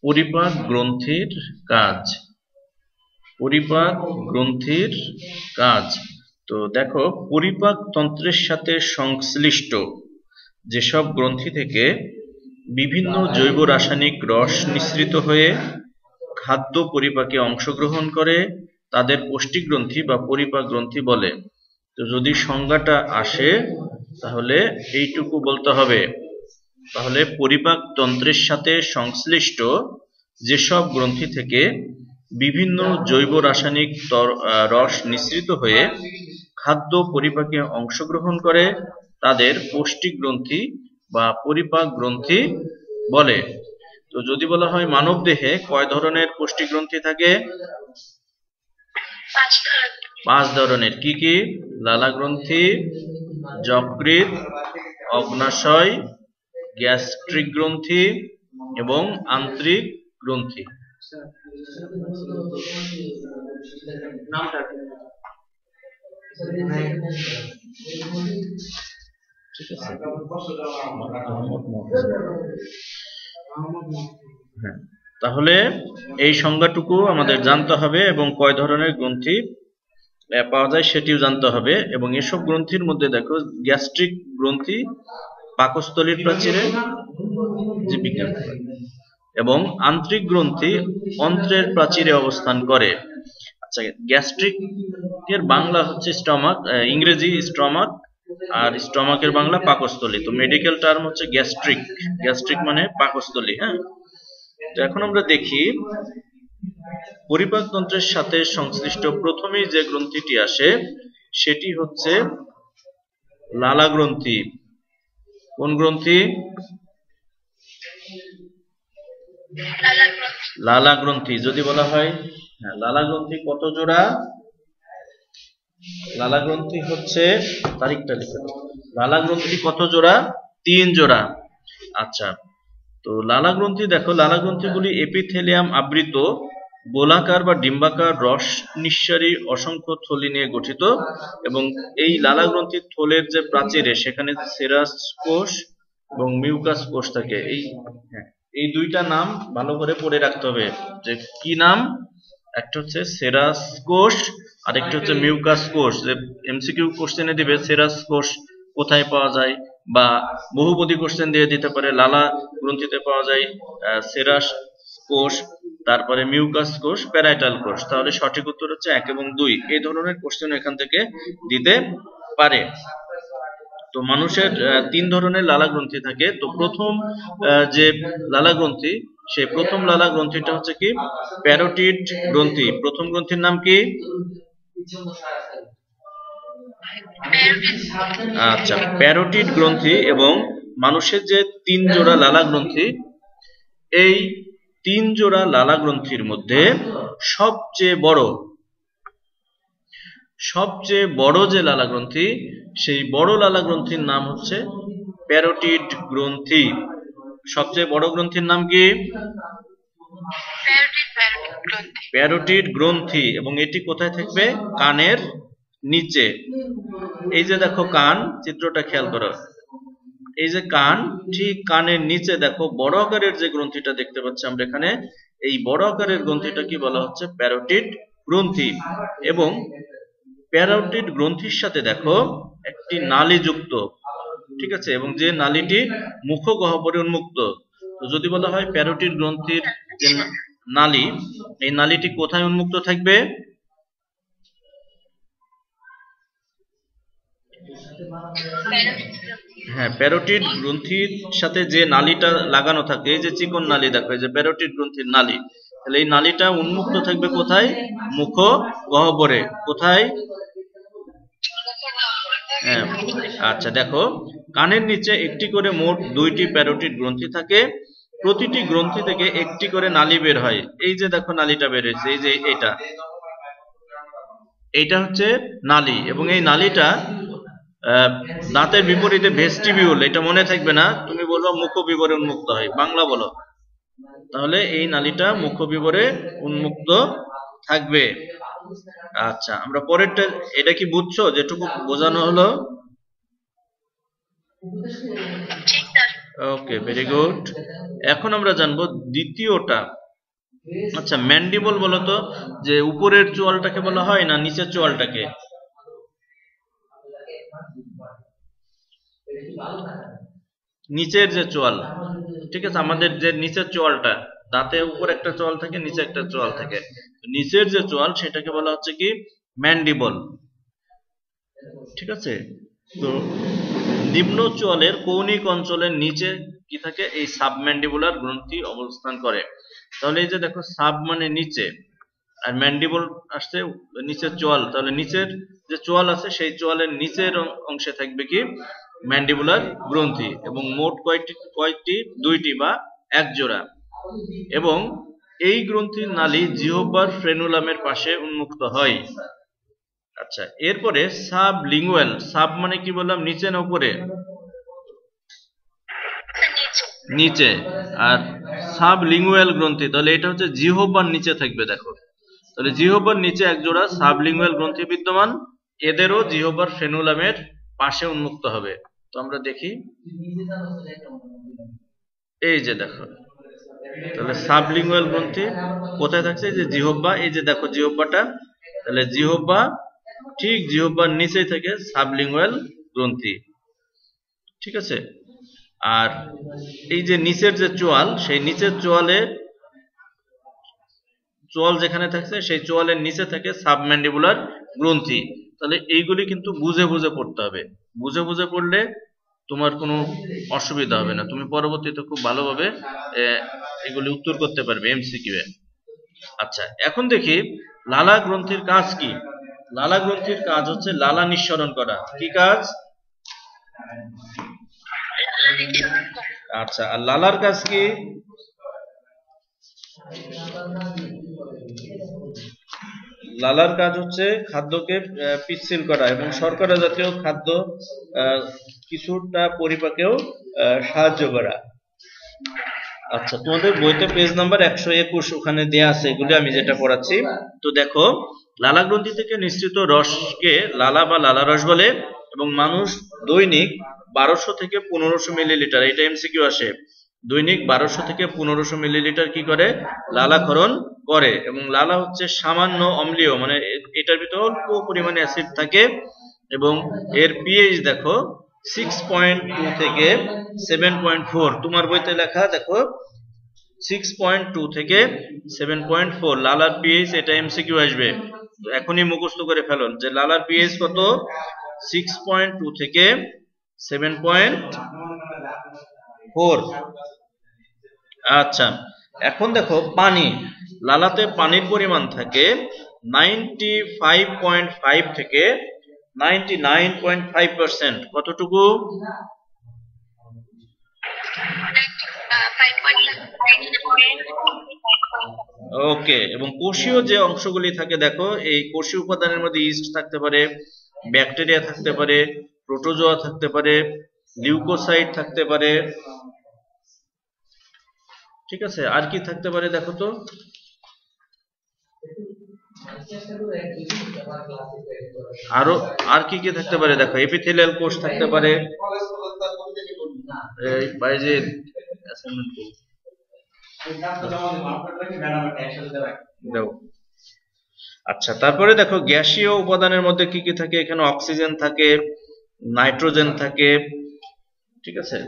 পরিপাক গ্রন্থির কাজ। পরিপাক গ্রন্থির কাজ। তো দেখো, পরিপাক তন্ত্রের সাথে সংশ্লিষ্ট যেসব গ্রন্থি থেকে বিভিন্ন জৈব রাসায়নিক রস নিঃসৃত হয়ে খাদ্য পরিপাকে অংশগ্রহণ করে তাদের পুষ্টি গ্রন্থি বা পরিপাক গ্রন্থি বলে। তো যদি সংজ্ঞাটা আসে তাহলে এইটুকু বলতে হবে। তাহলে পরিপাক তন্ত্রের সাথে সংশ্লিষ্ট যেসব গ্রন্থি থেকে বিভিন্ন জৈব রাসায়নিক রস নিঃসৃত হয়ে খাদ্য পরিপাকে অংশগ্রহণ করে তাদের পুষ্টি গ্রন্থি বা পরিপাক গ্রন্থি বলে। তো যদি বলা হয় মানব দেহে কয় ধরনের পুষ্টি গ্রন্থি থাকে? 5 ধরনের। কি কি? লালা গ্রন্থি, যকৃৎ, অগ্নাশয়, গ্যাস্ট্রিক গ্রন্থি এবং আন্ত্রিক গ্রন্থি। হ্যাঁ, তাহলে এই সংজ্ঞাটুকু আমাদের জানতে হবে এবং কয় ধরনের গ্রন্থি পাওয়া যায় সেটিও জানতে হবে। এবং এসব গ্রন্থির মধ্যে দেখো, গ্যাস্ট্রিক গ্রন্থি পাকস্থলীর প্রাচীরে এবং আন্ত্রিক গ্রন্থি অন্ত্রের প্রাচীরে অবস্থান করে। আচ্ছা, গ্যাস্ট্রিক এর বাংলা হচ্ছে স্টমাক, ইংরেজি স্টমাক, আর স্টমাকের বাংলা পাকস্থলী। তো মেডিকেল টার্ম হচ্ছে গ্যাস্ট্রিক। গ্যাস্ট্রিক মানে পাকস্থলী। হ্যাঁ, তো এখন আমরা দেখি পরিপাক তন্ত্রের সাথে সংশ্লিষ্ট প্রথমেই যে গ্রন্থিটি আসে সেটি হচ্ছে লালা গ্রন্থি। কোন গ্রন্থি? লালা গ্রন্থি। যদি বলা হয় লালা গ্রন্থি কত জোড়া? লালা গ্রন্থি হচ্ছে, তারিখটা লিখে দাও। লালা গ্রন্থি কত জোড়া? 3 জোড়া। আচ্ছা, তো লালা গ্রন্থি দেখো, লালা গ্রন্থিগুলি এপিথেলিয়াম আবৃত গোলাকার বা ডিম্বাকার রস নিঃসারী অসংখ্য থলি নিয়ে গঠিত। এবং এই লালা গ্রন্থির থলের যে প্রাচীরে সেখানে সেরাস কোষ এবং মিউকাস কোষ থাকে। এই দুইটা নাম ভালো করে পড়ে রাখতে হবে। যে কি নাম? একটা হচ্ছে সেরাস কোষ আর একটা হচ্ছে মিউকাস কোষ। যে এমসিকিউ কোশ্চেনে দিবে সেরাস কোষ কোথায় পাওয়া যায়, বা বহুপদী কোশ্চেন দিয়ে দিতে পারে লালা গ্রন্থিতে পাওয়া যায় সেরাস কোষ, তারপরে মিউকাস কোষ, প্যারাইটাল কোষ। তাহলে সঠিক উত্তর হচ্ছে 1 এবং 2। এই ধরনের কোশ্চেন এখান থেকে দিতে পারে। তো মানুষের 3 ধরনের লালা গ্রন্থি থাকে। তো প্রথম যে লালা গ্রন্থি, সেই প্রথম লালা গ্রন্থিটা হচ্ছে কি? প্যারোটিড গ্রন্থি। প্রথম গ্রন্থির নাম কি? আচ্ছা, প্যারোটিড গ্রন্থি। এবং মানুষের যে 3 জোড়া লালা গ্রন্থি, এই 3 জোড়া লালা গ্রন্থির মধ্যে সবচেয়ে বড় যে লালা গ্রন্থি, সেই বড় লালা গ্রন্থির নাম হচ্ছে প্যারোটিড গ্রন্থি। সবচেয়ে বড় গ্রন্থির নাম কি? প্যারোটিড গ্রন্থি। এবং এটি কোথায় থাকবে? কানের নিচে। এই যে দেখো কান, চিত্রটা খেয়াল করো। এই যে কান, ঠিক কানের নিচে দেখো বড় আকারের যে গ্রন্থিটা দেখতে পাচ্ছি আমরা এখানে, এই বড় আকারের গ্রন্থিটা কি বলা হচ্ছে? প্যারোটিড গ্রন্থি। এবং প্যারোটিড গ্রন্থির সাথে দেখো একটি নালী যুক্ত, ঠিক আছে, এবং যে নালীটি মুখগহ্বরে উন্মুক্ত। তো যদি বলা হয় প্যারোটিড গ্রন্থির যে নালী, এই নালীটি কোথায় উন্মুক্ত থাকবে? হ্যাঁ, প্যারোটিড গ্রন্থির সাথে যে নালীটা লাগানো থাকে, এই যে চিকন নালী দেখো, এই যে প্যারোটিড গ্রন্থির নালী, তাহলে এই নালীটা উন্মুক্ত থাকবে কোথায়? মুখগহ্বরে। কোথায়? হ্যাঁ, আচ্ছা দেখো, কানের নিচে একটি করে মোট 2টি প্যারোটিড গ্রন্থি থাকে। প্রতিটি গ্রন্থি থেকে একটি করে নালী বের হয়। এই যে দেখো নালীটা বের হয়েছে, এই যে এইটা হচ্ছে নালী। এবং এই নালীটা দাঁতের বিপরীতে ভেস্টিবিউল, এটা মনে থাকবে না, তুমি বলবো মুখবিবরে উন্মুক্ত হয়। বাংলা বলো। তাহলে এই নালীটা মুখবিবরে উন্মুক্ত থাকবে। আচ্ছা, আমরা পরেরটা, এটা কি বুঝছো যেটুকু বোঝানো হলো? ওকে, ভেরি গুড। এখন আমরা জানবো দ্বিতীয়টা। আচ্ছা, ম্যান্ডিবল বলতো যে উপরের চোয়ালটাকে বলা হয় না নিচের চোয়ালটাকে? নিচের যে চোয়াল, ঠিক আছে, আমাদের যে নিচের চোয়ালটা, দাঁতে উপরে একটা চোয়াল থাকে, নিচে একটা চোয়াল থাকে, নিচের যে চোয়াল সেটাকে বলা হচ্ছে কি ম্যান্ডিবল। ঠিক আছে, তো নিম্ন চোয়ালের কৌণিক অঞ্চলের নিচে কি থাকে, এই সাবম্যান্ডিবুলার গ্রন্থি অবস্থান করে। তাহলে এই যে দেখো, সাব মানে নিচে, আর ম্যান্ডিবল আসছে নিচের চোয়াল, তাহলে নিচের যে চোয়াল আছে সেই চোয়ালের নিচের অংশে থাকবে কি ম্যান্ডিবুলার গ্রন্থি, এবং মোট কয়টি? দুইটি বা এক জোড়া। এবং এই গ্রন্থির নালী জিহ্বার ফ্রেনুলামের পাশে উন্মুক্ত হয়। আচ্ছা, এরপরে সাবলিঙ্গুয়াল। সাব মানে কি বললাম, নিচে না উপরে? নিচে। আর সাবলিঙ্গুয়াল গ্রন্থি, তাহলে এটা হচ্ছে জিহ্বার নিচে থাকবে। দেখো, তাহলে জিহ্বার নিচে এক জোড়া সাবলিঙ্গুয়াল গ্রন্থি বিদ্যমান, এদেরও জিহ্বার ফ্রেনুলামের পাশে উন্মুক্ত হবে। তো আমরা দেখি, এই যে দেখো, তাহলে সাবলিঙ্গুয়াল গ্রন্থি কোথায় থাকছে? যে জিহ্বা, এই যে দেখো জিহ্বাটা, তাহলে জিহ্বা ঠিক জিহ্বার নিচেই থেকে সাবলিঙ্গুয়াল গ্রন্থি। ঠিক আছে, আর এই যে নিচের যে চোয়াল, সেই নিচের চোয়াল যেখানে থাকছে সেই চোয়ালের নিচে থাকে সাবম্যান্ডিবুলার গ্রন্থি। তাহলে এইগুলি কিন্তু বুঝে বুঝে পড়তে হবে, বুঝে বুঝে পড়লে তোমার কোনো অসুবিধা হবে না, তুমি পরবর্তীতে খুব ভালোভাবে এগুলি উত্তর করতে পারবে এমসিকিউ এ। আচ্ছা, এখন দেখি লালা গ্রন্থির কাজ কি। লালা গ্রন্থির কাজ হচ্ছে লালা নিঃসরণ করা। কি কাজ? আচ্ছা, আর লালার কাজ কি? লালার কাজ হচ্ছে খাদ্যকে পিচ্ছিল করা এবং শর্করা জাতীয় খাদ্য কিছুটা পরিপাকেও সাহায্য করা। আচ্ছা, তোমাদের বইতে পেজ নাম্বার 121 ওখানে দেয়া আছে এগুলি আমি যেটা পড়াচ্ছি। তো দেখো, লালা গ্রন্থি থেকে নিঃসৃত রসকে লালা বা লালা রস বলে, এবং মানুষ দৈনিক 1200 থেকে 1500 মিলিলিটার, এটা এমসিকিউ আসে, দৈনিক 1200 থেকে 1500 মিলিলিটার কি করে? লালা ক্ষরণ করে। এবং লালা হচ্ছে সামান্য অম্লীয়, মানে এটার ভিতরে অল্প পরিমাণে অ্যাসিড থাকে, এবং এর পিএইচ দেখো 6.2 থেকে 7.4। তোমার বইতে লেখা দেখো 6.2 থেকে 7.4 লালার পিএইচ, এটা এমসিকিউ আসবে। তো এখনই মুখস্থ করে ফেলুন যে লালার পিএইচ কত? 6.2 থেকে 7.4। আচ্ছা, এখন দেখো পানি, লালাতে পানির পরিমাণ থাকে 95.5 থেকে 99.5%। কতটুকু? ওকে। এবং কোষীয় যে অংশগুলি থাকে দেখো, এই কোষীয় উপাদানের মধ্যে ইস্ট থাকতে পারে, ব্যাকটেরিয়া থাকতে পারে, প্রোটোজোয়া থাকতে পারে, লিউকোসাইট থাকতে পারে। ঠিক আছে, আর কি থাকতে পারে দেখো তো? আরো আর কি কি থাকতে পারে দেখো, এপিথেলিয়াল কোষ থাকতে পারে। এই বাইজের অ্যাসাইনমেন্ট দাও। আচ্ছা, তারপরে দেখো গ্যাসীয় উপাদানের মধ্যে কি কি থাকে? এখানে অক্সিজেন থাকে, নাইট্রোজেন থাকে। ঠিক আছে,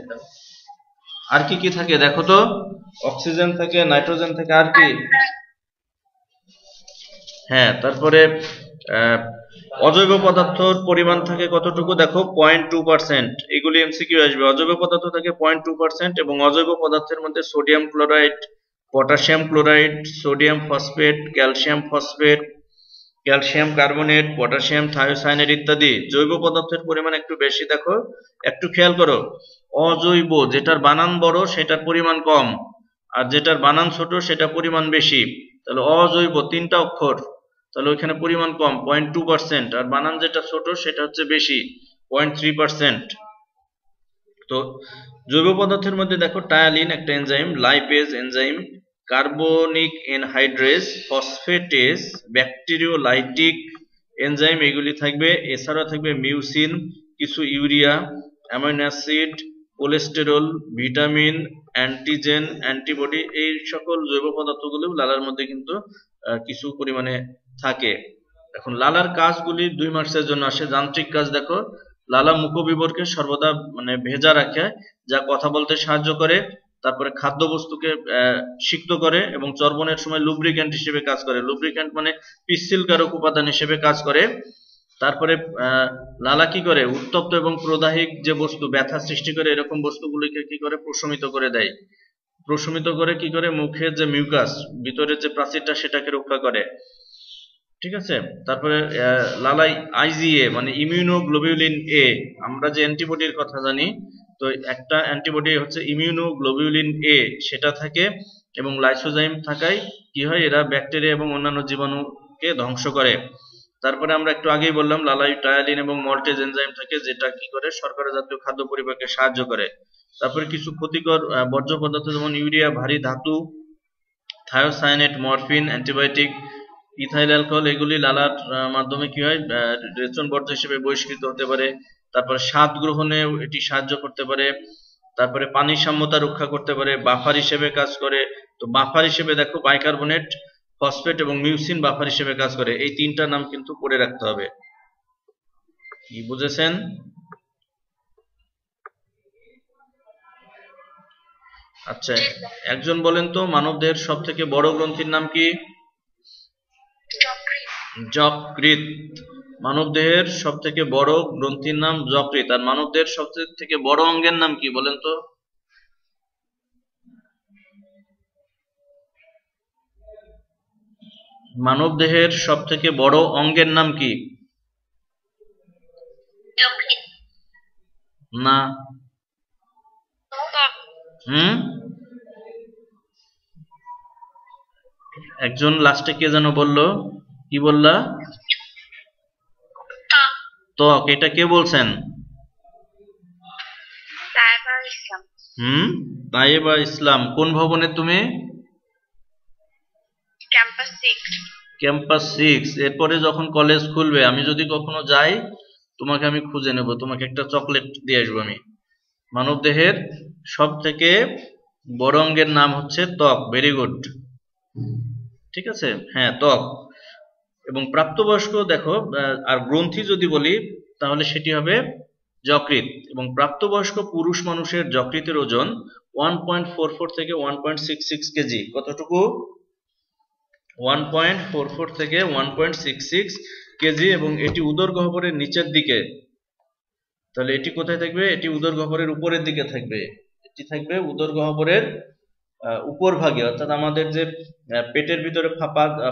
আর কি কি থাকে দেখো তো? অক্সিজেন থাকে, নাইট্রোজেন থাকে, আর কি? হ্যাঁ, তারপরে অজৈব পদার্থর পরিমাণ থাকে কতটুকু দেখো? 0.2%। এগুলি এমসিকিউ আসবে। অজৈব পদার্থ থাকে 0.2%, এবং অজৈব পদার্থের মধ্যে sodium chloride, potassium chloride, sodium phosphate, calcium phosphate, calcium carbonate, potassium thiocyanate ইত্যাদি। জৈব পদার্থের পরিমাণ একটু বেশি। দেখো, একটু খেয়াল করো, অজৈব যেটার বানান বড় সেটার পরিমাণ কম, আর যেটার বানান ছোট সেটা পরিমাণ বেশি। তাহলে অজৈব 3টা অক্ষর, তাহলে ওইখানে পরিমাণ কম 0.2%, আর বানান যেটা ছোট সেটা হচ্ছে বেশি 0.3%। তো জৈব পদার্থের মধ্যে দেখো টায়ালিন একটা enzyme, lipase enzyme, carbonic anhydrase, phosphatase, bacteriolytic enzyme, এগুলি থাকবে। এছাড়াও থাকবে মিউসিন, কিছু urea, amino acid, cholesterol, vitamin, antigen, antibody, এই সকল জৈব পদার্থগুলো লালার মধ্যে কিন্তু কিছু পরিমাণে থাকে। এখন লালার কাজগুলি 2 মাসের জন্য আসে। যান্ত্রিক কাজ দেখো, লালা মুখবিবরকে সর্বদা মানে ভেজা রাখে, যা কথা বলতে সাহায্য করে। তারপরে খাদ্যবস্তুকে সিক্ত করে এবং চর্বণের সময় লুব্রিক্যান্ট হিসেবে কাজ করে। লুব্রিক্যান্ট মানে পিচ্ছিলকারক উপাদান হিসেবে কাজ করে। তারপরে লালা কি করে, উত্তপ্ত এবং প্রদাহিক যে বস্তু ব্যথা সৃষ্টি করে এরকম বস্তুগুলিকে কি করে, প্রশমিত করে দেয়। প্রশমিত করে কি করে, মুখের যে মিউকাস ভিতরের যে প্রাচীরটা সেটাকে রক্ষা করে। ঠিক আছে। তারপরে লালাই আইজিএ মানে ইমিউনোগ্লোবিউলিন এ, আমরা যে অ্যান্টিবডির কথা জানি, তো একটা অ্যান্টিবডি হচ্ছে ইমিউনোগ্লোবিউলিন এ, সেটা থাকে এবং লাইসোজাইম থাকায় কি হয়, এরা ব্যাকটেরিয়া এবং অন্যান্য জীবাণুকে ধ্বংস করে। তারপরে আমরা একটু আগেই বললাম লালাই টায়ালিন এবং মল্টেজ এনজাইম থাকে, যেটা কি করে, শর্করা জাতীয় খাদ্য পরিপাকে সাহায্য করে। তারপরে কিছু ক্ষতিকর বর্জ্য পদার্থ যেমন ইউরিয়া, ভারী ধাতু, thiocyanate, morphine, antibiotic, ethyl alcohol, এগুলি লালার মাধ্যমে কি হয়, রেচন বর্জ্য হিসেবে বহিষ্কৃত হতে পারে। তারপরে স্বাদ গ্রহণে এটি সাহায্য করতে পারে। তারপরে পানির সাম্যতা রক্ষা করতে পারে, বাফার হিসেবে কাজ করে। তো বাফার হিসেবে দেখো বাইকার্বনেট, ফসফেট এবং মিউসিন বাফার হিসেবে কাজ করে। এই তিনটা নাম কিন্তু পড়ে রাখতে হবে। কি বুঝেছেন? আচ্ছা, একজন বলেন তো মানবদেহের সব থেকে বড় গ্রন্থির নাম কি? যকৃৎ। মানবদেহের সব থেকে বড় গ্রন্থির নাম যকৃৎ। আর মানবদেহের সব থেকে বড় অঙ্গের নাম কি বলেন তো? মানবদেহের সব থেকে বড় অঙ্গের নাম কি? না। একজন লাস্টে কে যেন বললো, কি বললা? ত্বক। এটা কে বলছেন? তাইবা ইসলাম। কোন ভবনে তুমি? ক্যাম্পাস 6। এরপরে যখন কলেজ খুলবে, আমি যদি কখনো যাই, তোমাকে আমি খুঁজে নেব, তোমাকে একটা চকলেট দিয়ে আসবো আমি। মানবদেহের সব থেকে বড় অঙ্গের নাম হচ্ছে ত্বক। Very good. ঠিক আছে, হ্যাঁ ত্বক। এবং প্রাপ্তবয়স্ক দেখো, আর গ্রন্থি যদি বলি তাহলে সেটি হবে যকৃৎ। এবং প্রাপ্তবয়স্ক পুরুষ মানুষের যকৃতের ওজন 1.44 থেকে 1.66 কেজি। কতটুকু? 1.44 থেকে 1.66 কেজি। এবং এটি উদর গহ্বরের নিচের দিকে। তাহলে এটি কোথায় থাকবে? এটি উদর গহ্বরের উপরের দিকে থাকবে। এটি থাকবে উদর গহ্বরের উপর ভাগে, অর্থাৎ আমাদের যে পেটের ভিতরে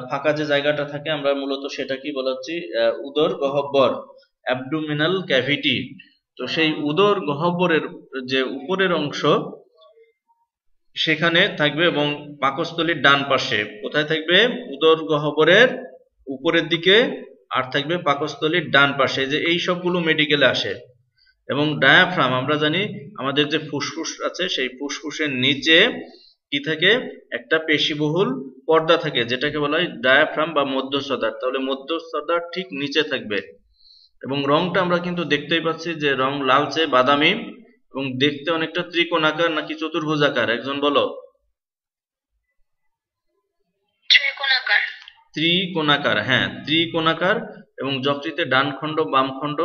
ফাঁকা যে জায়গাটা থাকে, আমরা মূলত সেটা কি বলা হচ্ছে, উদর গহ্বর, অ্যাবডোমিনাল ক্যাভিটি। তো সেই উদর গহ্বরের যে উপরের অংশ সেখানে থাকবে এবং পাকস্থলীর ডান পাশে। কোথায় থাকবে? উদর গহ্বরের উপরের দিকে, আর থাকবে পাকস্থলীর ডান পাশে। যে এই সবগুলো মেডিকেলে আসে। এবং ডায়াফ্রাম, আমরা জানি আমাদের যে ফুসফুস আছে, সেই ফুসফুসের নিচে কি থাকে, একটা পেশিবহুল পর্দা থাকে, যেটাকে বলা হয় ডায়াফ্রাম বা মধ্যস্থতার। তাহলে মধ্যস্থতার ঠিক নিচে থাকবে। এবং রংটা আমরা কিন্তু দেখতেই পাচ্ছি যে রং লালচে বাদামি এবং দেখতে অনেকটা ত্রিকোণাকার নাকি চতুর্ভুজাকার, একজন বলো? ত্রিকোণাকার। হ্যাঁ, ত্রিকোণাকার। এবং যকৃতের ডান খণ্ড, বাম খণ্ড,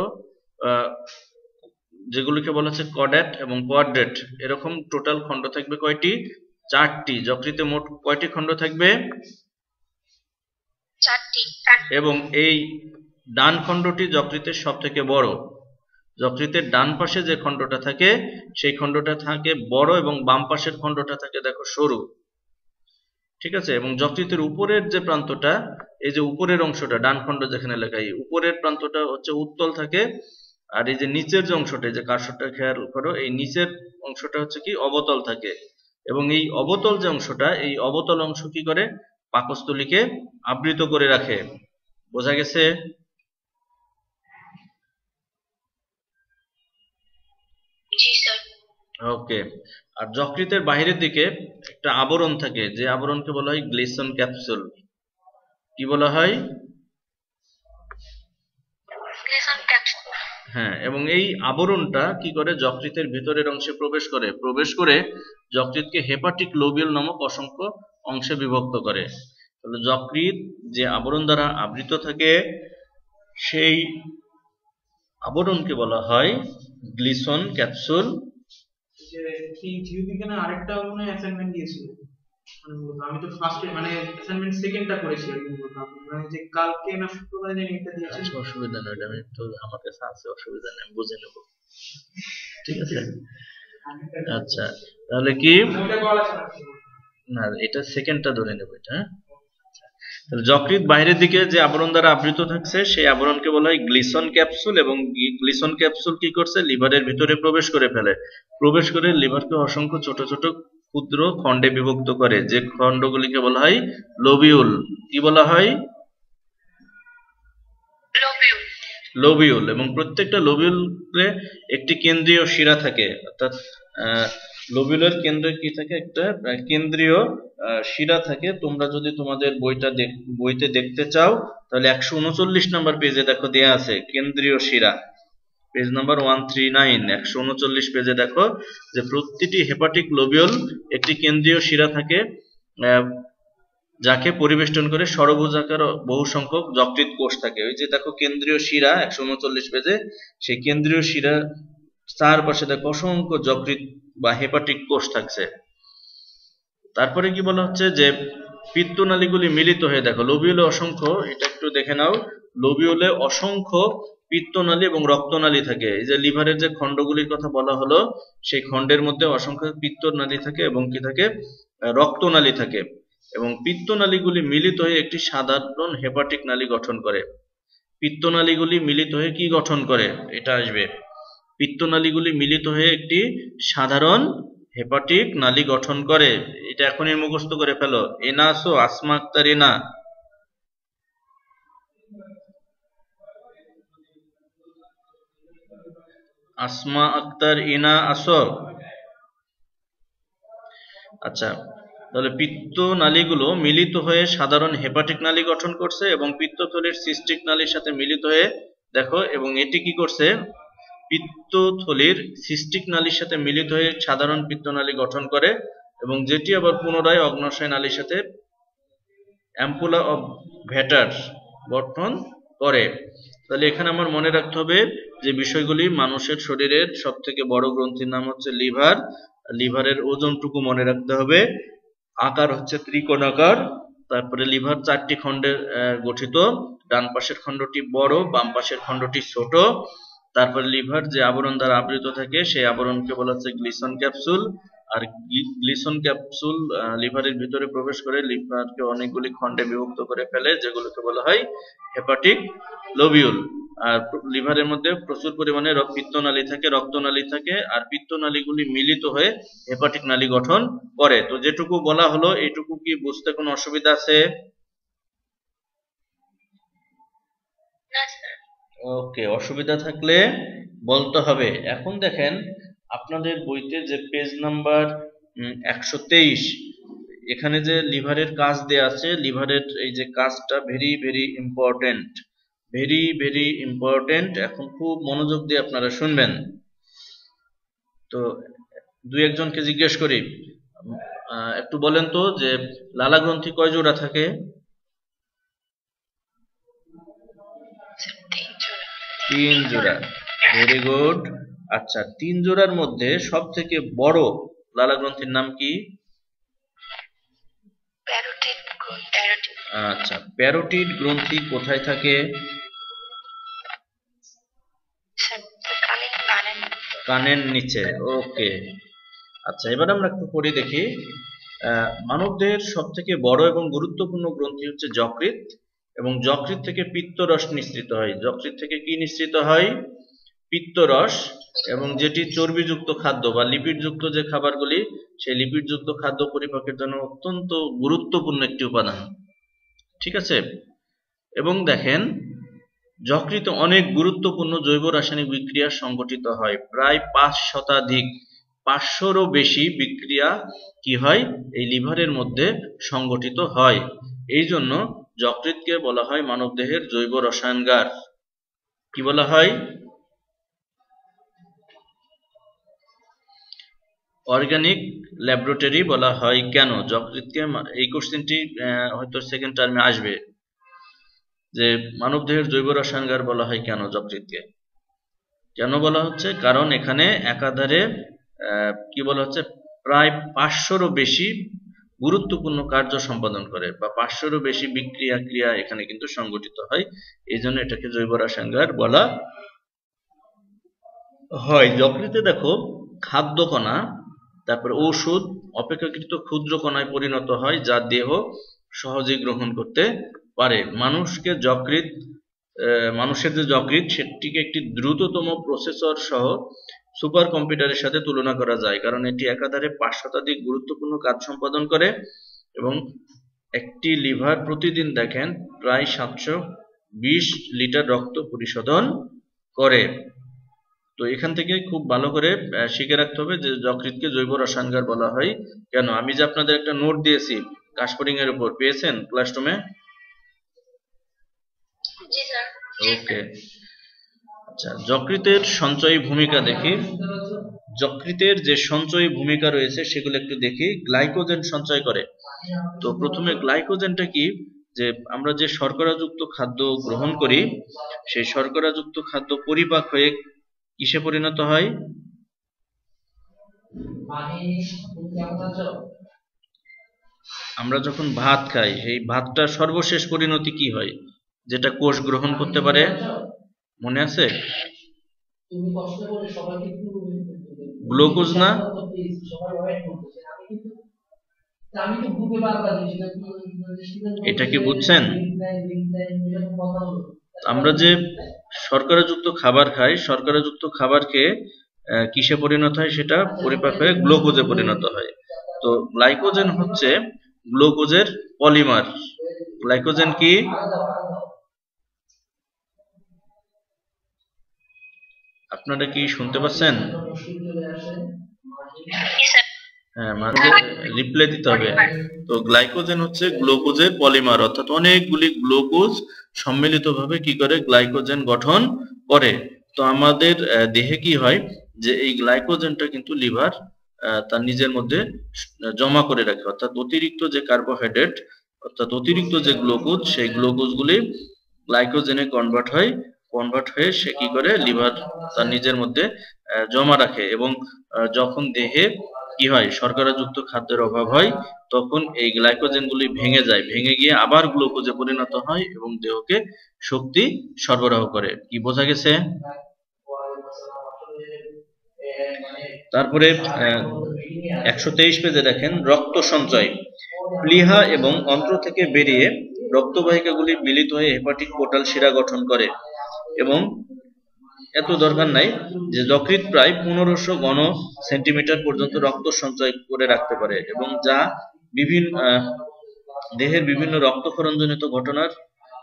যেগুলোকে বলা হচ্ছে কড্যাট এবং কোয়াড্রেট, এরকম টোটাল খণ্ড থাকবে কয়টি? 4টি। যকৃতে মোট কয়টি খণ্ড থাকবে? 4টি। এবং এই ডান খণ্ডটি যকৃতের সব থেকে বড়। যকৃতের ডান পাশে যে খণ্ডটা থাকে সেই খণ্ডটা থাকে বড় এবং বাম পাশের খণ্ডটা থাকে দেখো সরু। ঠিক আছে। এবং যকৃতের উপরের যে প্রান্তটা, এই যে উপরের অংশটা, ডান খণ্ড যেখানে লেখা, এই উপরের প্রান্তটা হচ্ছে উত্তল থাকে। আর এই যে নিচের যে অংশটা, যে কার্সরটা খেয়াল করো, এই নিচের অংশটা হচ্ছে কি অবতল থাকে। এবং এই অবতল যে অংশটা, এই অবতল অংশ কি করে, পাকস্থলীকে আবৃত করে রাখে। বোঝা গেছে? ওকে। আর যকৃতের বাহিরের দিকে একটা আবরণ থাকে, যে আবরণকে বলা হয় গ্লিসন ক্যাপসুল। কি বলা হয়? হ্যাঁ, এবং এই আবরণটা কি করে, যকৃতের ভিতরের অংশে প্রবেশ করে যকৃতকে হেপাটিক লোবিউল নামক অসংখ্য অংশে বিভক্ত করে। তাহলে যকৃত যে আবরণ দ্বারা আবৃত থাকে সেই আবরণকে বলা হয় গ্লিসন ক্যাপসুল। আরেকটা মনে অ্যাসাইনমেন্ট দিয়েছিল, আমি তো ফার্স্ট অ্যাসাইনমেন্ট সেকেন্ডটা করেছি আর কি, যে কালকে না শুক্রবারে জানি একটা দিয়েছি। আচ্ছা, অসুবিধা নেই, আমি তো আমার কাছে আছে, অসুবিধা নেই, আমি বুঝে নেব। ঠিক আছে, আচ্ছা তাহলে কি না, এটা সেকেন্ডটা ধরে নেব এটা। তাহলে যকৃৎ বাইরের দিকে যে আবরণ দ্বারা আবৃত থাকছে সেই আবরণকে বলা হয় গ্লিসন ক্যাপসুল, এবং গ্লিসন ক্যাপসুল কি করছে, লিভারের ভিতরে প্রবেশ করে লিভারকে অসংখ্য ছোট ছোট ক্ষুদ্র খণ্ডে বিভক্ত করে, যে খণ্ডগুলিকে বলা হয় লোবিউল। কি বলা হয়? লোবিউল। এবং প্রত্যেকটা লোবিউলে একটি কেন্দ্রীয় শিরা থাকে, অর্থাৎ লোবিউলের কেন্দ্রে কি থাকে, একটা কেন্দ্রীয় শিরা থাকে। তোমরা যদি তোমাদের বইতে দেখতে চাও তাহলে 139 নম্বর পেজে দেখো দেয়া আছে কেন্দ্রীয় শিরা, পেজ নাম্বার 139, 139 পেজে দেখো যে প্রতিটি হেপাটিক লোবিউল একটি কেন্দ্রীয় শিরা থাকে, যাকে পরিবেষ্টন করে ষড়ভুজাকার বহু সংখ্যক যকৃৎ কোষ থাকে। ওই যে দেখো কেন্দ্রীয় শিরা 139 পেজে, সেই কেন্দ্রীয় শিরা চারপাশে দেখো অসংখ্য যকৃৎ বা হেপাটিক কোষ থাকছে। তারপরে কি বলা হচ্ছে যে পিত্তনালীগুলি মিলিত হয়ে, দেখো লোবিউলে অসংখ্য, এটা একটু দেখে নাও, লোবিউলে অসংখ্য পিত্তনালী এবং রক্তনালী থাকে। এই যে লিভারের যে খণ্ডগুলির কথা বলা হলো, সেই খণ্ডের মধ্যে অসংখ্য পিত্তনালী থাকে এবং কি থাকে, রক্তনালী থাকে। এবং পিত্তনালীগুলি মিলিত হয়ে একটি সাধারণ হেপাটিক নালী গঠন করে। পিত্তনালীগুলি মিলিত হয়ে কি গঠন করে, এটা আসবে। পিত্তনালীগুলি মিলিত হয়ে একটি সাধারণ হেপাটিক নালী গঠন করে। এটা এখনই মুখস্থ করে ফেলো। এনা আসো, আসমা আক্তার এনা। আসমা আক্তার ইনা আসো। আচ্ছা, তাহলে পিত্ত নালীগুলো মিলিত হয়ে সাধারণ হেপাটিক নালী গঠন করছে এবং পিত্তথলির সিস্টিক নালীর সাথে মিলিত হয়ে, দেখো, এবং এটি কি করছে, পিত্তথলির সিস্টিক নালীর সাথে মিলিত হয়ে সাধারণ পিত্তনালী গঠন করে, এবং যেটি আবার পুনরায় অগ্ন্যাশয় নালীর সাথে অ্যাম্পুলা অফ ভ্যাটার গঠন করে। তাহলে এখানে আমার মনে রাখতে হবে যে বিষয়গুলি, মানুষের শরীরের সব থেকে বড় গ্রন্থির নাম হচ্ছে লিভার। লিভারের ওজনটুকু মনে রাখতে হবে, আকার হচ্ছে ত্রিকোণাকার। তারপরে লিভার 4টি খণ্ডে গঠিত, ডান পাশের খণ্ডটি বড়, বাম পাশের খণ্ডটি ছোট। তারপরে লিভার যে আবরণ দ্বারা আবৃত থাকে সেই আবরণকে বলা হচ্ছে গ্লিসন ক্যাপসুল। আর গ্লিসন ক্যাপসুল লিভারের ভিতরে প্রবেশ করে লিভারকে অনেকগুলি খণ্ডে বিভক্ত করে ফেলে, যেগুলোকে বলা হয় হেপাটিক লোবিউল। আর লিভারের মধ্যে প্রচুর পরিমাণে পিত্তনালী থাকে, রক্তনালী থাকে, আর পিত্তনালীগুলি মিলিত হয়ে হেপাটিক নালী গঠন করে। তো যেটুকু বলা হলো এইটুকু কি বুঝতে কোনো অসুবিধা আছে? ওকে, অসুবিধা থাকলে বলতে হবে। এখন দেখেন আপনাদের বইতে যে পেজ নাম্বার 123, এখানে যে লিভারের কাজ দেয়া আছে, লিভারের এই যে কাজটা very very important, very very important. এখন খুব মনোযোগ দিয়ে আপনারা শুনবেন। তো দুই একজনকে জিজ্ঞেস করি, একটু বলেন তো যে লালা গ্রন্থি কয় জোড়া থাকে? 3 জোড়া। Very good. আচ্ছা, 3 জোড়ার মধ্যে সব থেকে বড় লালা গ্রন্থির নাম কি? আচ্ছা, প্যারোটিড গ্রন্থি কোথায় থাকে? কানের নিচে। ওকে, আচ্ছা, এবার আমরা একটু পড়ে দেখি। মানবদেহের সব থেকে বড় এবং গুরুত্বপূর্ণ গ্রন্থি হচ্ছে যকৃৎ, এবং যকৃৎ থেকে পিত্তরস নিঃসৃত হয়। যকৃৎ থেকে কি নিঃসৃত হয়? পিত্তরস, এবং যেটি চর্বিযুক্ত খাদ্য বা লিপিডযুক্ত যে খাবারগুলি, সেই লিপিডযুক্ত খাদ্য পরিপাকের জন্য অত্যন্ত গুরুত্বপূর্ণ একটি উপাদান। ঠিক আছে। এবং দেখেন যকৃতে অনেক গুরুত্বপূর্ণ জৈব রাসায়নিক বিক্রিয়া সংঘটিত হয়, প্রায় 5 শতাধিক, 500রও বেশি বিক্রিয়া কি হয়, এই লিভারের মধ্যে সংঘটিত হয়। এই জন্য যকৃৎকে বলা হয় মানবদেহের জৈব রসায়নগার। কি বলা হয়? অর্গানিক ল্যাবরেটরি বলা হয় কেন? যকৃৎকে এই কোশ্চেনটি হয়তো সেকেন্ড টার্মে আসবে, যে মানবদেহের জৈব রসায়নাগার বলা হয় কেন যকৃৎকে? কেন বলা হচ্ছে? কারণ এখানে একাধারে কি বলা হচ্ছে, প্রায় 500রও বেশি গুরুত্বপূর্ণ কার্য সম্পাদন করে, বা 500রও বেশি বিক্রিয়া ক্রিয়া এখানে কিন্তু সংগঠিত হয়, এই জন্য এটাকে জৈব রসায়নাগার বলা হয়। যকৃতে দেখো খাদ্য কণা, তারপরে ঔষধ অপেক্ষাকৃত ক্ষুদ্র কণায় পরিণত হয়, যা দেহ সহজে গ্রহণ করতে পারে। মানুষের যে যকৃৎ সেটিকে একটি দ্রুততম প্রসেসর সহ সুপার কম্পিউটারের সাথে তুলনা করা যায়, কারণ এটি একাধারে 5 শতাধিক গুরুত্বপূর্ণ কাজ সম্পাদন করে, এবং একটি লিভার প্রতিদিন দেখেন প্রায় 720 লিটার রক্ত পরিশোধন করে। তো এখান থেকে খুব ভালো করে শিখে রাখতে হবে যে যকৃৎকে জৈব রসায়নাগার বলা হয় কেন। আমি যে আপনাদের একটা নোট দিয়েছি কাশপরিং এর উপর, পেয়েছেন ক্লাসরুমে? জি স্যার। ওকে, আচ্ছা, যকৃতের সঞ্চয়ী ভূমিকা দেখি। যকৃতের যে সঞ্চয়ী ভূমিকা রয়েছে সেগুলো একটু দেখি। গ্লাইকোজেন সঞ্চয় করে। তো প্রথমে গ্লাইকোজেনটা কি, যে আমরা যে শর্করাযুক্ত খাদ্য গ্রহণ করি সেই শর্করাযুক্ত খাদ্য পরিপাক হয়ে কিসে পরিণত হয়? আমরা যখন ভাত খাই এই ভাতটার সর্বশেষ পরিণতি কি হয়, যেটা কোষ গ্রহণ করতে পারে? মনে আছে? গ্লুকোজ না? এটা কি বুঝছেন? আমরা যে শর্করাযুক্ত খাবার খাই, শর্করাযুক্ত খাবারকে কিসে পরিণত হয়, সেটা পরিপাক হয়ে গ্লুকোজে পরিণত হয়। তো গ্লাইকোজেন হচ্ছে গ্লুকোজের পলিমার। গ্লাইকোজেন কি? আপনারা কি শুনতে পাচ্ছেন? হ্যাঁ, মাঝে রিপ্লাই দিতে হবে। তো গ্লাইকোজেন হচ্ছে গ্লুকোজের পলিমার, অর্থাৎ অনেকগুলি গ্লুকোজ সম্মিলিতভাবে কি করে গ্লাইকোজেন গঠন করে। তো আমাদের দেহে কি হয়, যে এই গ্লাইকোজেনটা কিন্তু লিভার তার নিজের মধ্যে জমা করে রাখে, অর্থাৎ অতিরিক্ত যে কার্বোহাইড্রেট, অর্থাৎ অতিরিক্ত যে গ্লুকোজ, সেই গ্লুকোজগুলি গ্লাইকোজেনে কনভার্ট হয়ে সে কি করে লিভার তার নিজের মধ্যে জমা রাখে, এবং যখন দেহে কি হয় শর্করাযুক্ত খাদ্যের অভাব হয় তখন এই গ্লাইকোজেনগুলি ভেঙে গিয়ে আবার গ্লুকোজে পরিণত হয় এবং দেহকে শক্তি সরবরাহ করে। কি বোঝা গেছে? তারপরে 123 পেজে দেখেন রক্ত সঞ্চয়। প্লীহা এবং অন্ত্র থেকে বেরিয়ে রক্তবাহিকাগুলি মিলিত হয়ে হেপাটিক পোর্টাল শিরা গঠন করে, এবং এত দরকার নাই যে যকৃৎ প্রায় 1500 ঘন সেন্টিমিটার পর্যন্ত রক্ত সঞ্চয় করে রাখতে পারে, এবং যা দেহের বিভিন্ন রক্তক্ষরণজনিত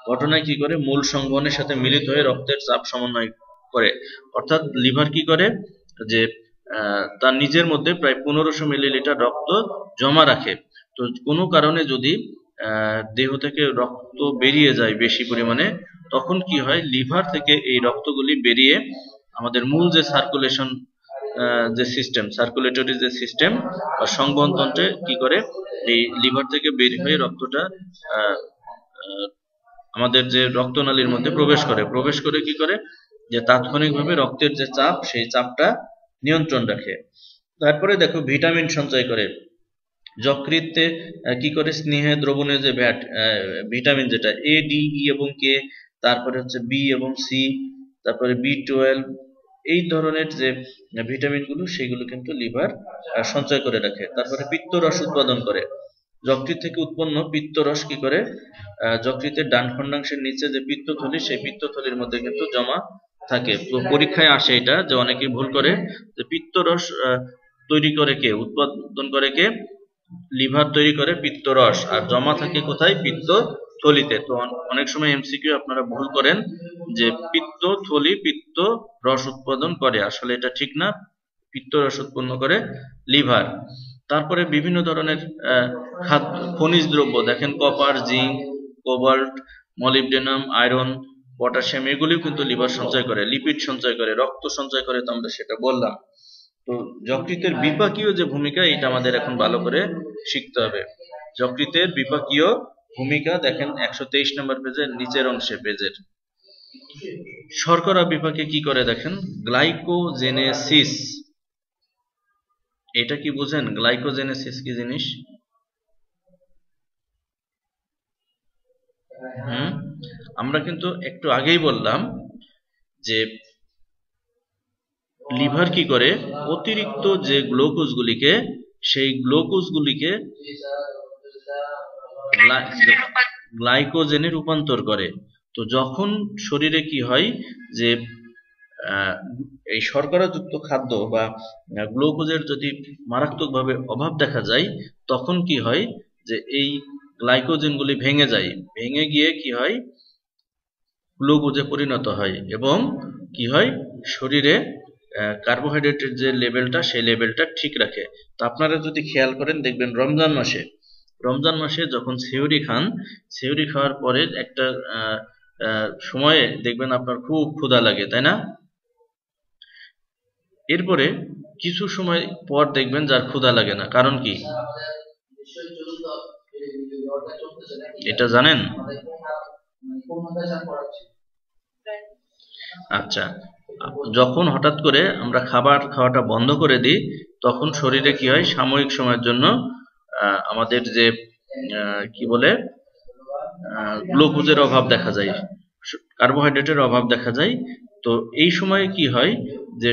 ঘটনায় কি করে মূল সংবহনের সাথে মিলিত হয়ে রক্তের চাপ সমন্বয় করে। অর্থাৎ লিভার কি করে, যে তার নিজের মধ্যে প্রায় 1500 মিলিলিটার রক্ত জমা রাখে। তো কোনো কারণে যদি দেহ থেকে রক্ত বেরিয়ে যায় বেশি পরিমাণে, তখন কি হয় লিভার থেকে এই রক্তগুলি বেরিয়ে আমাদের মূল যে সার্কুলেশন যে সিস্টেম, সার্কুলেটরি যে সিস্টেম বা সংবহন তন্ত্রে কি করে এই লিভার থেকে বের হয়ে রক্তটা আমাদের যে রক্তনালীর মধ্যে প্রবেশ করে কি করে, যে তাৎক্ষণিকভাবে রক্তের যে চাপ সেই চাপটা নিয়ন্ত্রণ রাখে। তারপরে দেখো ভিটামিন সঞ্চয় করে। যকৃতে কি করে স্নেহে দ্রবণে যে ভিটামিন যেটা এ, ডি, ই এবং কে, তারপরে হচ্ছে বি এবং সি, তারপরে B12, এই ধরনের যে ভিটামিনগুলো সেগুলো কিন্তু লিভার সঞ্চয় করে রাখে। তারপরে পিত্তরস উৎপাদন করে। যকৃৎ থেকে উৎপন্ন পিত্তরস কি করে, যকৃতের ডান খণ্ডাংশের নিচে যে পিত্তথলি, সেই পিত্তথলির মধ্যে কিন্তু জমা থাকে। তো পরীক্ষায় আসে এটা, যে অনেকে ভুল করে, যে পিত্তরস তৈরি করে কে, উৎপাদন করে কে, লিভার তৈরি করে পিত্তরস, আর জমা থাকে কোথায়, পিত্তথলিতে। তো অনেক সময় এমসিকিউ আপনারা ভুল করেন যে পিত্তথলি পিত্ত রস উৎপাদন করে, আসলে এটা ঠিক না, পিত্তরস উৎপন্ন করে লিভার। তারপরে বিভিন্ন ধরনের খনিজ দ্রব্য দেখেন, copper, zinc, cobalt, molybdenum, iron, potassium, এগুলিও কিন্তু লিভার সঞ্চয় করে। লিপিড সঞ্চয় করে, রক্ত সঞ্চয় করে, তো আমরা সেটা বললাম। তো যকৃতের বিপাকীয় যে ভূমিকা, এটা আমাদের এখন ভালো করে শিখতে হবে। যকৃতের বিপাকীয় ভূমিকা দেখেন 123 নম্বর পেজের নিচের অংশে পেজের। শর্করা বিপাকে কি করে দেখেন, গ্লাইকোজেনেসিস। এটা কি বুঝেন গ্লাইকোজেনেসিস কি জিনিস? আমরা কিন্তু একটু আগেই বললাম যে লিভার কি করে, অতিরিক্ত যে গ্লুকোজগুলিকে, সেই গ্লুকোজগুলিকে গ্লাইকোজেনে রূপান্তর করে। তো যখন শরীরে কি হয় যে এই শর্করাযুক্ত খাদ্য বা গ্লুকোজের যদি মারাত্মকভাবে অভাব দেখা যায়, তখন কি হয় যে এই গ্লাইকোজেনগুলি ভেঙে যায়, ভেঙে গিয়ে কি হয় গ্লুকোজে পরিণত হয়, এবং কি হয় শরীরে কার্বোহাইড্রেটের যে লেভেলটা, সেই লেভেলটা ঠিক রাখে। তো আপনারা যদি খেয়াল করেন দেখবেন রমজান মাসে যখন সেহরি খান, সেহরি খাওয়ার পরে একটা সময়ে দেখবেন আপনার খুব ক্ষুধা লাগে, তাই না? এরপরে কিছু সময় পর দেখবেন যার ক্ষুধা লাগে না, কারণ কি এটা জানেন? আচ্ছা, যখন হঠাৎ করে আমরা খাবার খাওয়াটা বন্ধ করে দিই, তখন শরীরে কি হয়, সাময়িক সময়ের জন্য আমাদের যে কি বলে গ্লুকোজের অভাব দেখা যায়, কার্বোহাইড্রেটের অভাব দেখা যায়। তো এই সময়ে কি হয় যে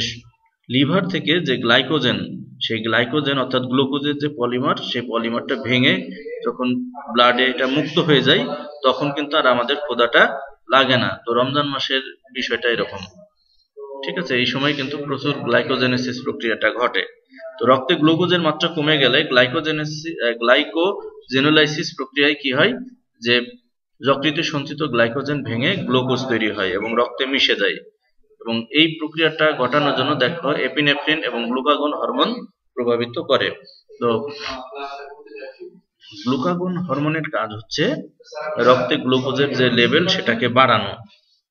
লিভার থেকে যে গ্লাইকোজেন, সেই গ্লাইকোজেন অর্থাৎ গ্লুকোজের যে পলিমার, সেই পলিমারটা ভেঙে যখন ব্লাডে এটা মুক্ত হয়ে যায়, তখন কিন্তু আর আমাদের ক্ষুধাটা লাগে না। তো রমজান মাসের বিষয়টা এরকম, ঠিক আছে? এই সময় কিন্তু প্রচুর গ্লাইকোজেনেসিস প্রক্রিয়াটা ঘটে। তো রক্তে গ্লুকোজের মাত্রা কমে গেলে গ্লাইকোজেনোলাইসিস প্রক্রিয়ায় কি হয় যে যকৃতে সঞ্চিত গ্লাইকোজেন ভেঙে গ্লুকোজ তৈরি হয় এবং রক্তে মিশে যায়, এবং এই প্রক্রিয়াটা ঘটানোর জন্য দেখো এপিনেফ্রিন এবং গ্লুকাগন হরমোন প্রভাবিত করে। তো গ্লুকাগন হরমোনের কাজ হচ্ছে রক্তে গ্লুকোজের যে লেভেল সেটাকে বাড়ানো,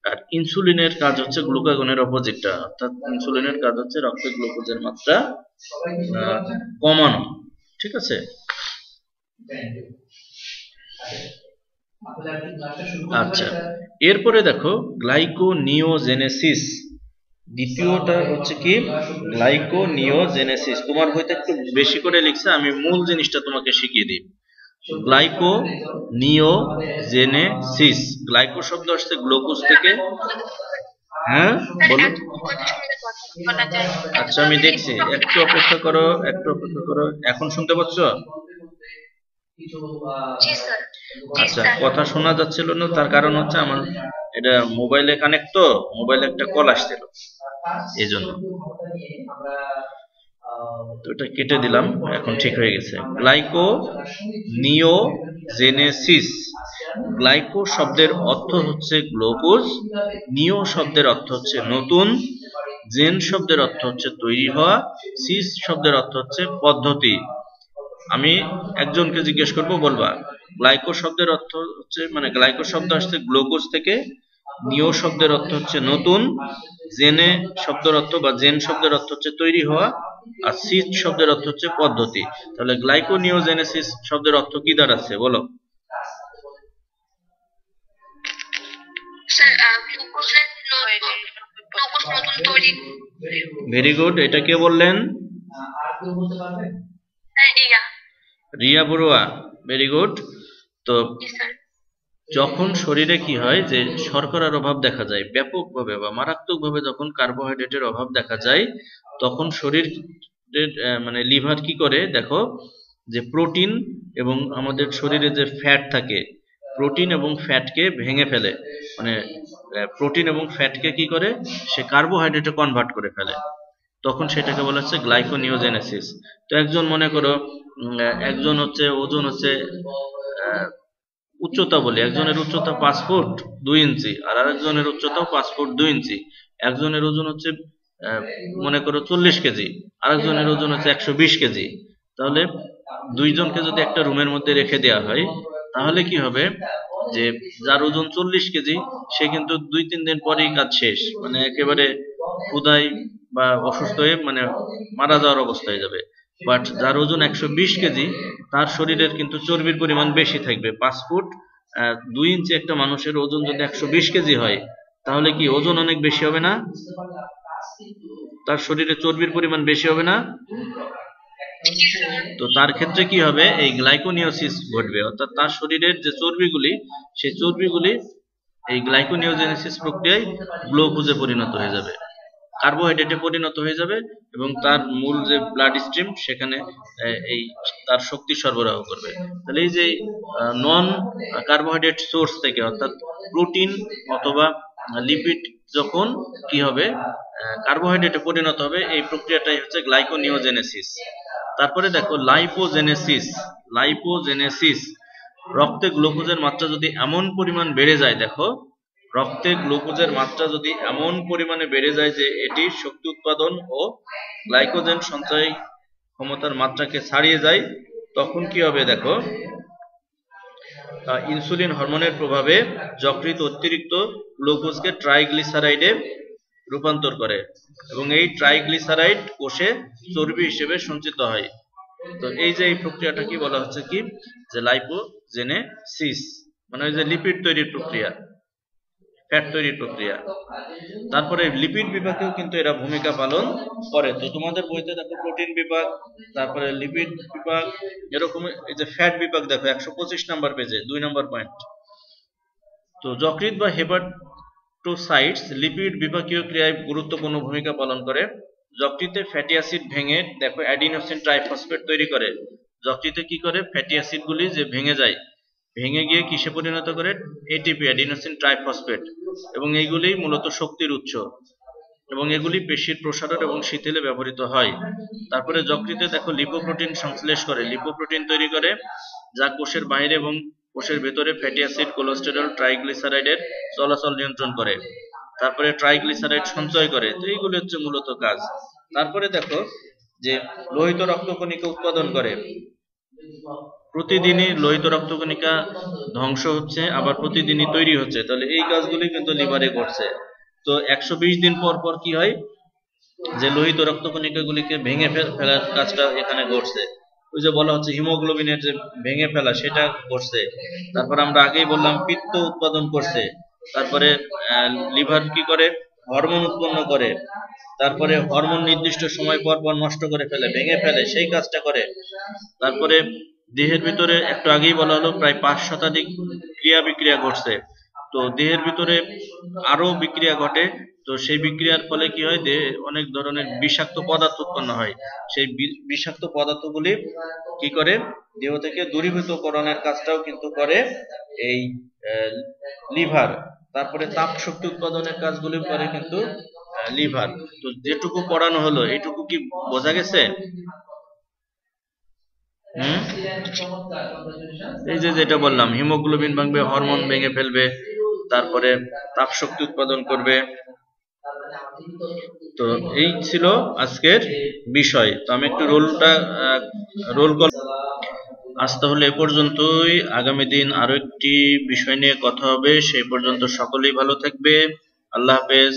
আর ইনসুলিনের কাজ হচ্ছে গ্লুকাগনের অপোজিটটা, অর্থাৎ ইনসুলিনের কাজ হচ্ছে রক্তে গ্লুকোজের মাত্রা কমানো, ঠিক আছে? আচ্ছা, এরপরে দেখো গ্লাইকোনিওজেনেসিস। দ্বিতীয়টা হচ্ছে কি গ্লাইকোনিওজেনেসিস। তোমার হয়তো একটু বেশি করে লিখছে, আমি মূল জিনিসটা তোমাকে শিখিয়ে দিই। গ্লাইকোনিওজেনেসিস, গ্লাইকো শব্দ আসছে গ্লুকোজ থেকে। হ্যাঁ বলো। আচ্ছা আমি দেখছি, একটু অপেক্ষা করো। এখন শুনতে পাচ্ছ? আচ্ছা, কথা শোনা যাচ্ছিল না, তার কারণ হচ্ছে আমার এটা মোবাইলে কানেক্ট, তো মোবাইলে একটা কল আসছিল, এই জন্য। তো এটা কেটে দিলাম, এখন ঠিক হয়ে গেছে। গ্লাইকোনিওজেনেসিস, গ্লাইকো শব্দের অর্থ হচ্ছে গ্লুকোজ, নিও শব্দের অর্থ হচ্ছে নতুন, জেন শব্দের অর্থ হচ্ছে তৈরি হওয়া, সিস শব্দের অর্থ হচ্ছে পদ্ধতি। আমি একজনকে জিজ্ঞেস করব, বলবা গ্লাইকো শব্দের অর্থ হচ্ছে, মানে গ্লাইকো শব্দ আসছে গ্লুকোজ থেকে, নিও শব্দের অর্থ হচ্ছে নতুন, জেনে শব্দের অর্থ বা জেন শব্দের অর্থ হচ্ছে তৈরি হওয়া, আর সিস শব্দের অর্থ হচ্ছে পদ্ধতি। তাহলে গ্লাইকোনিওজেনেসিস শব্দের অর্থ কি দাঁড়াচ্ছে বলো? ভেরি গুড, এটা কে বললেন? Riya Barua, very good. তো যখন শরীরে কি হয় যে শর্করার অভাব দেখা যায় ব্যাপকভাবে বা মারাত্মকভাবে, যখন কার্বোহাইড্রেটের অভাব দেখা যায়, তখন শরীর মানে লিভার কি করে দেখো, যে প্রোটিন এবং আমাদের শরীরে যে ফ্যাট থাকে, প্রোটিন এবং ফ্যাটকে ভেঙে ফেলে, মানে প্রোটিন এবং ফ্যাটকে কি করে, সে কার্বোহাইড্রেটে কনভার্ট করে ফেলে, তখন সেটাকে বলা হচ্ছে গ্লাইকোনিওজেনেসিস। তো একজন মনে করো একজন হচ্ছে ওজন হচ্ছে উচ্চতা বলি, একজনের উচ্চতা 5 ফুট 2 ইঞ্চি, আর আরেকজনের উচ্চতাও 5 ফুট 2 ইঞ্চি। একজনের ওজন হচ্ছে মনে করো 40 কেজি, আরেকজনের ওজন হচ্ছে 120 কেজি। তাহলে দুইজনকে যদি একটা রুমের মধ্যে রেখে দেওয়া হয়, তাহলে কি হবে যে যার ওজন 40 কেজি সে কিন্তু 2-3 দিন পরেই কাজ শেষ, মানে একেবারে ক্ষুধায় বা অসুস্থ হয়ে মানে মারা যাওয়ার অবস্থা হয়ে যাবে। বাট যার ওজন 120 কেজি তার শরীরের কিন্তু চর্বির পরিমাণ বেশি থাকবে। 5 ফুট 2 ইঞ্চি একটা মানুষের ওজন যদি 120 কেজি হয় তাহলে কি ওজন অনেক বেশি হবে না? তার শরীরে চর্বির পরিমাণ বেশি হবে না? তো তার ক্ষেত্রে কি হবে, এই গ্লাইকোনিওসিস ঘটবে, অর্থাৎ তার শরীরের যে চর্বিগুলি সেই চর্বিগুলি এই গ্লাইকোনিওজেনেসিস প্রক্রিয়ায় গ্লুকোজে পরিণত হয়ে যাবে, কার্বোহাইড্রেটে পরিণত হয়ে যাবে এবং তার মূল যে ব্লাড স্ট্রিম সেখানে এই তার শক্তি সরবরাহ করবে। তাহলে এই যে নন কার্বোহাইড্রেট সোর্স থেকে অর্থাৎ প্রোটিন অথবা লিপিড যখন কি হবে কার্বোহাইড্রেটে পরিণত হবে, এই প্রক্রিয়াটাই হচ্ছে গ্লাইকোনিওজেনেসিস। তারপরে দেখো লাইপোজেনেসিস। লাইপোজেনেসিস, রক্তে গ্লুকোজের মাত্রা যদি এমন পরিমাণ বেড়ে যায়, দেখো রক্তে গ্লুকোজের মাত্রা যদি এমন পরিমাণে বেড়ে যায় যে এটি শক্তি উৎপাদন ও গ্লাইকোজেন সঞ্চয় ক্ষমতার মাত্রাকে ছাড়িয়ে যায়, তখন কি হবে দেখো ইনসুলিন হরমোনের প্রভাবে যকৃৎ অতিরিক্ত গ্লুকোজকে ট্রাইগ্লিসারাইডে রূপান্তর করে এবং এই ট্রাইগ্লিসারাইড কোষে চর্বি হিসেবে সঞ্চিত হয়। তো এই যে এই প্রক্রিয়াটা কি বলা হচ্ছে কি, যে লাইপোজেনেসিস, মানে ওই যে লিপিড তৈরির প্রক্রিয়া, ফ্যাট তৈরির প্রক্রিয়া। তারপরে লিপিড বিভাগেও কিন্তু এরা ভূমিকা পালন করে। তো তোমাদের বইতে দেখো প্রোটিন বিভাগ, তারপরে লিপিড বিভাগ, এরকম এই যে ফ্যাট বিভাগ দেখো 125 নাম্বার পেজে 2 নম্বর পয়েন্ট। তো যকৃৎ বা হেপাটোসাইটস লিপিড বিভাগীয় ক্রিয়ায় গুরুত্বপূর্ণ ভূমিকা পালন করে। যকৃতে ফ্যাটি অ্যাসিড ভেঙে দেখো অ্যাডিনোসিন ট্রাইফসফেট তৈরি করে। যকৃতে কি করে, ফ্যাটি অ্যাসিড গুলি যে ভেঙে যায়, ভেঙে গিয়ে কিসে পরিণত করে, এটিপি অ্যাডিনোসিন ট্রাইফসফেট, এবং এইগুলি মূলত শক্তির উৎস এবং এগুলি পেশির প্রসারণ এবং শিথিলে ব্যবহৃত হয়। তারপরে যকৃতে দেখো লিপোপ্রোটিন সংশ্লেষ করে, লিপোপ্রোটিন তৈরি করে যা কোষের বাইরে এবং কোষের ভেতরে ফ্যাটি অ্যাসিড, কোলেস্টেরল, ট্রাইগ্লিসারাইডের চলাচল নিয়ন্ত্রণ করে। তারপরে ট্রাইগ্লিসারাইড সঞ্চয় করে। তো এইগুলি হচ্ছে মূলত কাজ। তারপরে দেখো যে লোহিত রক্তকণিকা উৎপাদন করে, প্রতিদিনই লোহিত রক্তকণিকা ধ্বংস হচ্ছে আবার প্রতিদিনই তৈরি হচ্ছে, তাহলে এই কাজগুলি কিন্তু লিভারে ঘটছে। তো 120 দিন পর পর কি হয়, যে লোহিত রক্তকণিকাগুলিকে ভেঙে ফেলার কাজটা এখানে ঘটছে। ওই যে বলা হচ্ছে হিমোগ্লোবিনের যে ভেঙে ফেলা সেটা ঘটছে। তারপর আমরা আগেই বললাম পিত্ত উৎপাদন করছে। তারপরে লিভার কি করে, হরমোন উৎপন্ন করে। তারপরে হরমোন নির্দিষ্ট সময় পর পর নষ্ট করে ফেলে, ভেঙে ফেলে, সেই কাজটা করে। তারপরে দেহের ভিতরে একটু আগেই বলা হলো প্রায় 5 শতাধিক ক্রিয়া বিক্রিয়া ঘটছে। তো দেহের ভিতরে আরো বিক্রিয়া ঘটে। তো সেই বিক্রিয়ার ফলে কি হয়, দেহে অনেক ধরনের বিষাক্ত পদার্থ উৎপন্ন হয়। সেই বিষাক্ত পদার্থগুলি কি করে, দেহ থেকে দূরীভূতকরণের কাজটাও কিন্তু করে এই লিভার। তারপরে তাপ শক্তি উৎপাদনের কাজগুলি করে কিন্তু লিভার। তো যেটুকু পড়ানো হলো এইটুকু কি বোঝা গেছে? এই যে যেটা বললাম, হিমোগ্লোবিন ভাঙবে, হরমোন ভেঙে ফেলবে, তারপরে তাপ শক্তি উৎপাদন করবে। তো এই ছিল আজকের বিষয়। তো আমি একটু রোল কল। আজ তাহলে এ পর্যন্তই। আগামী দিন আরো একটি বিষয় নিয়ে কথা হবে। সেই পর্যন্ত সকলেই ভালো থাকবে। আল্লাহ হাফেজ।